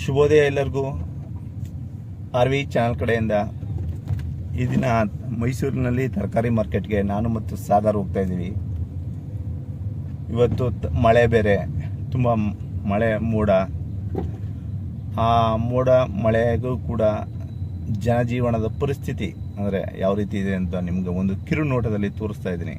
ಶುಭೋದಯ ಎಲ್ಲರಿಗೂ. R V channel ಕಡೆಯಿಂದ ಈ ದಿನ ಮೈಸೂರಿನಲ್ಲಿ ತರಕಾರಿ ಮಾರ್ಕೆಟ್ಗೆ ನಾನು ಮತ್ತು ಸಾಗರ್ ಹೋಗ್ತಾ ಇದ್ದೀವಿ. ಇವತ್ತು ಮಳೆ ಬೇರೆ, ತುಂಬ ಮಳೆ ಮೋಡ. ಆ ಮೋಡ ಮಳೆಗೂ ಕೂಡ ಜನಜೀವನದ ಪರಿಸ್ಥಿತಿ ಅಂದರೆ ಯಾವ ರೀತಿ ಇದೆ ಅಂತ ನಿಮಗೆ ಒಂದು ಕಿರು ನೋಟದಲ್ಲಿ ತೋರಿಸ್ತಾ ಇದ್ದೀನಿ.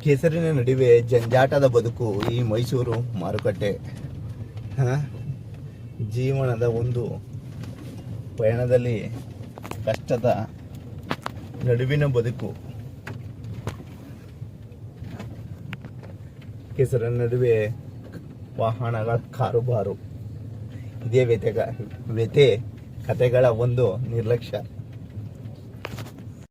ಕೆಸರಿನ ನಡುವೆ ಜಂಜಾಟದ ಬದುಕು ಈ ಮೈಸೂರು ಮಾರುಕಟ್ಟೆ. ಜೀವನದ ಒಂದು ಪಯಣದಲ್ಲಿ ಕಷ್ಟದ ನಡುವಿನ ಬದುಕು. ಕೆಸರಿನ ನಡುವೆ ವಾಹನಗಳ ಕಾರುಬಾರು. ಇದೇ ವ್ಯತೆ ಕಥೆಗಳ ಒಂದು ನಿರ್ಲಕ್ಷ್ಯ.